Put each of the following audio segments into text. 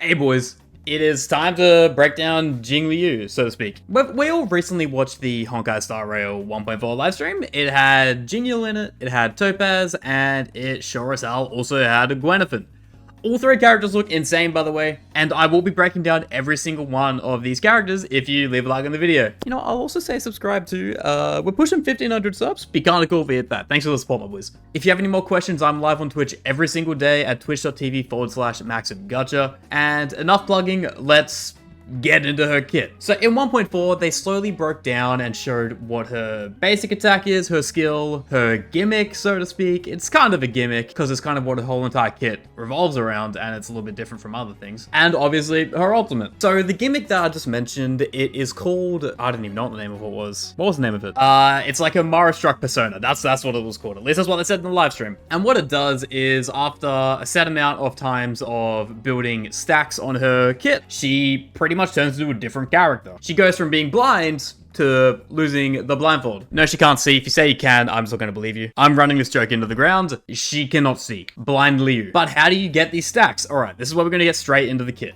Hey boys, it is time to break down Jingliu, so to speak. We all recently watched the Honkai Star Rail 1.4 livestream. It had Jingliu in it, it had Topaz, and it sure as hell also had Gwenethan. All three characters look insane, by the way, and I will be breaking down every single one of these characters if you leave a like on the video. You know, I'll also say subscribe too. We're pushing 1,500 subs. Be kinda cool if we hit that. Thanks for the support, my boys. If you have any more questions, I'm live on Twitch every single day at twitch.tv/MaximGotcha. And enough plugging, let's get into her kit. So in 1.4, they slowly broke down and showed what her basic attack is, her skill, her gimmick, so to speak. It's kind of a gimmick because it's kind of what her whole entire kit revolves around, and it's a little bit different from other things. And obviously her ultimate. So the gimmick that I just mentioned, it is called, I don't even know what the name of it was. What was the name of it? It's like a Mara Struck persona. That's what it was called. At least that's what they said in the live stream. And what it does is after a set amount of times of building stacks on her kit, she pretty much turns into a different character. She goes from being blind to losing the blindfold. No, she can't see. If you say you can, I'm still gonna believe you. I'm running this joke into the ground. She cannot see. Blind Liu. But how do you get these stacks? All right, this is where we're gonna get straight into the kit.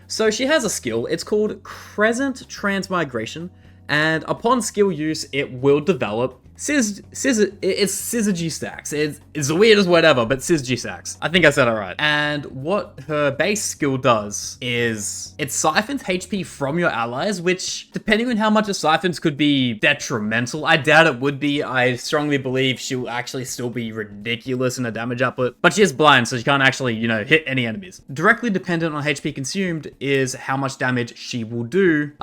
So she has a skill. It's called Crescent Transmigration, and upon skill use, it will develop it's syzygy stacks. It's the weirdest whatever, but syzygy stacks. I think I said it right. And what her base skill does is it siphons HP from your allies, which, depending on how much it siphons, could be detrimental. I doubt it would be. I strongly believe she'll actually still be ridiculous in her damage output. But she is blind, so she can't actually, hit any enemies. Directly dependent on HP consumed is how much damage she will do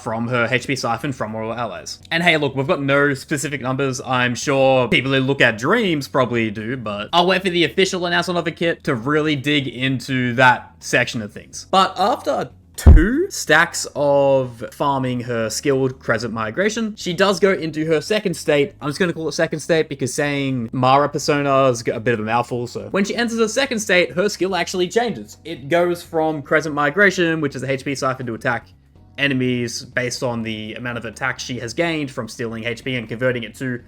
from her HP siphon from all her allies. And hey, look, we've got no specific numbers. I'm sure people who look at Dreams probably do, but I'll wait for the official announcement of the kit to really dig into that section of things. But after 2 stacks of farming her skilled Crescent Migration, she does go into her second state. I'm just going to call it second state because saying Mara persona is a bit of a mouthful. So when she enters her second state, her skill actually changes. It goes from Crescent Migration, which is a HP siphon to attack enemies based on the amount of attack she has gained from stealing HP and converting it to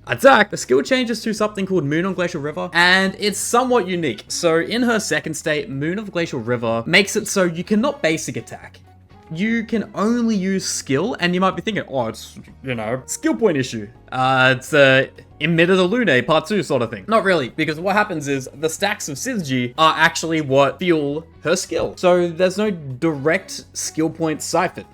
attack. The skill changes to something called Moon on Glacial River, and it's somewhat unique. So in her second state, Moon of Glacial River makes it so you cannot basic attack. You can only use skill, and you might be thinking, oh, it's, skill point issue. It's a Emitter the Lune part 2 sort of thing. Not really, because what happens is the stacks of syzygy are actually what fuel her skill. So there's no direct skill point siphon.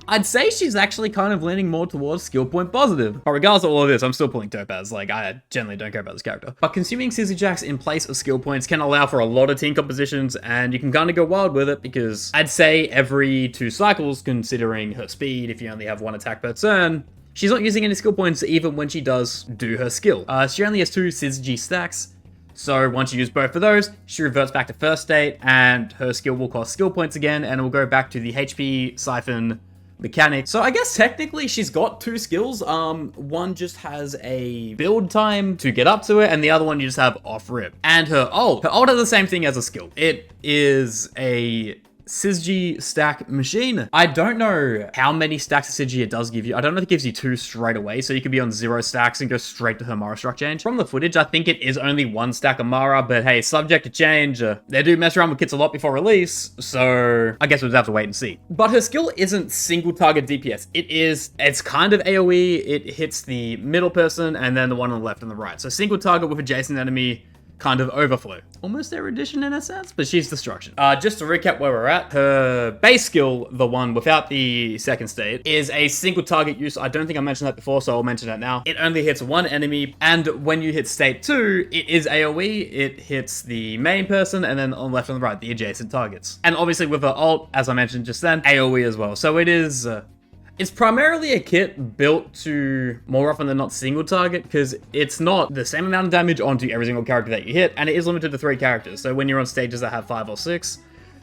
I'd say she's actually kind of leaning more towards skill point positive. But regardless of all of this, I'm still pulling Topaz. Like, I generally don't care about this character. But consuming syzyjacks in place of skill points can allow for a lot of team compositions, and you can kind of go wild with it because I'd say every 2 cycles, considering her speed, if you only have 1 attack per turn, she's not using any skill points even when she does do her skill. She only has 2 syzygy stacks. So once you use both of those, she reverts back to first state, and her skill will cost skill points again, and it will go back to the HP siphon mechanic. So I guess technically she's got 2 skills. One just has a build time to get up to it, and the other one you just have off rip. And her ult has the same thing as a skill. It is a syzygy stack machine. I don't know how many stacks of syzygy it does give you. I don't know if it gives you 2 straight away, so you could be on 0 stacks and go straight to her Mara Struck change. From the footage, I think it is only 1 stack of Mara, but hey, subject to change. They do mess around with kits a lot before release, so I guess we'll just have to wait and see. But her skill isn't single target DPS. It's kind of AoE. It hits the middle person and then the one on the left and the right. So single target with adjacent enemy, kind of overflow. Almost erudition in a sense, but she's destruction. Just to recap where we're at, her base skill, the one without the second state, is a single target use. I don't think I mentioned that before, so I'll mention that now. It only hits 1 enemy, and when you hit state 2, it is AoE. It hits the main person, and then on the left and the right, the adjacent targets. And obviously with her ult, as I mentioned just then, AoE as well. So it is it's primarily a kit built to, more often than not, single target, because it's not the same amount of damage onto every single character that you hit, and it is limited to 3 characters. So when you're on stages that have 5 or 6,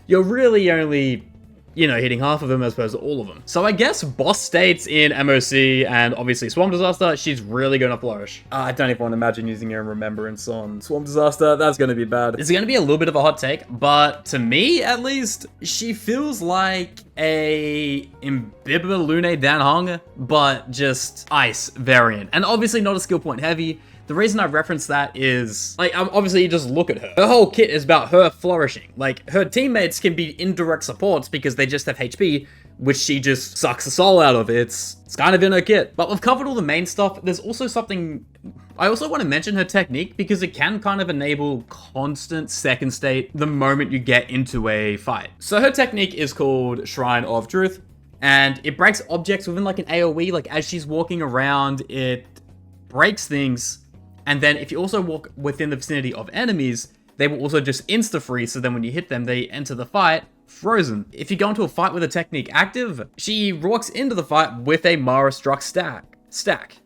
you're really only, hitting half of them as opposed to all of them. So I guess boss states in MOC and obviously Swarm Disaster, she's really going to flourish. I don't even want to imagine using her in Remembrance on Swarm Disaster. That's going to be bad. It's going to be a little bit of a hot take, but to me, at least, she feels like a Imbibe Lune Danhong, but just ice variant. And obviously not a skill point heavy. The reason I reference that is, like, obviously you just look at her. Her whole kit is about her flourishing. Like, her teammates can be indirect supports because they just have HP, which she just sucks the soul out of. It's kind of in her kit. But we've covered all the main stuff. There's also something... I also want to mention her technique because it can kind of enable constant second state the moment you get into a fight. So her technique is called Shrine of Truth, and it breaks objects within like an AoE. Like as she's walking around, it breaks things. And then if you also walk within the vicinity of enemies, they will also just insta-freeze. So then when you hit them, they enter the fight frozen. If you go into a fight with a technique active, she walks into the fight with a Mara struck stack. Sizji.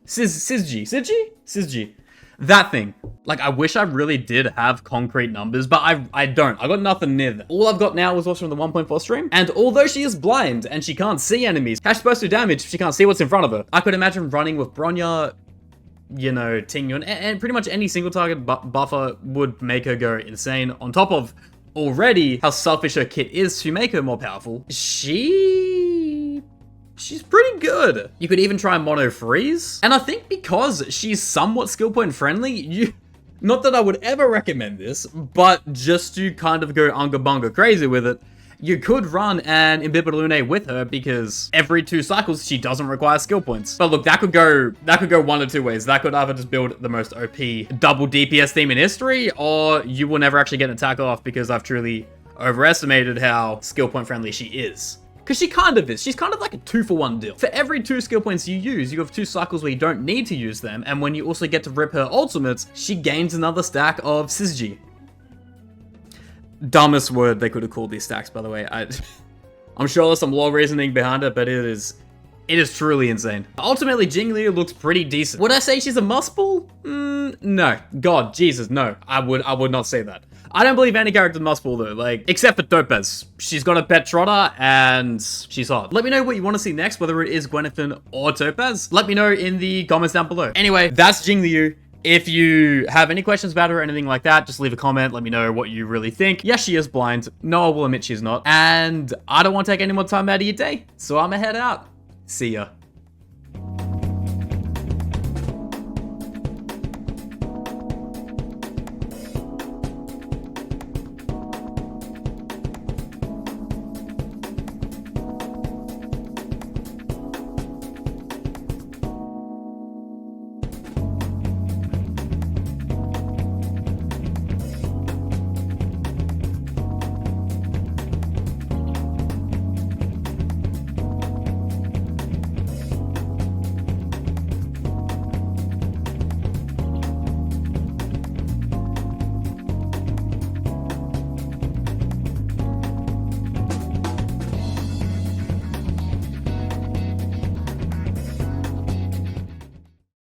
That thing. Like, I wish I really did have concrete numbers, but I don't. I got nothing near that. All I've got now is watching the 1.4 stream, and although she is blind and she can't see enemies, how's she supposed to do damage if she can't see what's in front of her? I could imagine running with Bronya, you know, Tingyun, and pretty much any single target buffer would make her go insane. On top of already how selfish her kit is to make her more powerful, she's pretty good. You could even try mono freeze. And I think because she's somewhat skill point friendly, not that I would ever recommend this, but just to kind of go unga bunga crazy with it, you could run an Imbibidalune with her because every 2 cycles she doesn't require skill points. But look, that could go one of 2 ways. That could either just build the most OP double DPS team in history, or you will never actually get an attack off because I've truly overestimated how skill point friendly she is. Because she kind of is. She's kind of like a 2-for-1 deal. For every 2 skill points you use, you have 2 cycles where you don't need to use them, and when you also get to rip her ultimates, she gains another stack of Sizji. Dumbest word they could have called these stacks, by the way. I'm sure there's some lore reasoning behind it, but it is truly insane. Ultimately, Jingliu looks pretty decent. Would I say she's a must-pull? No. God, Jesus, no. I would not say that. I don't believe any character's must-pull though, like, except for Topaz. She's got a pet Trotter, and she's hot. Let me know what you want to see next, whether it is Gwenethan or Topaz. Let me know in the comments down below. Anyway, that's Jingliu. If you have any questions about her or anything like that, just leave a comment. Let me know what you really think. Yes, she is blind. No, I will admit she's not. And I don't want to take any more time out of your day, so I'm gonna head out. See ya.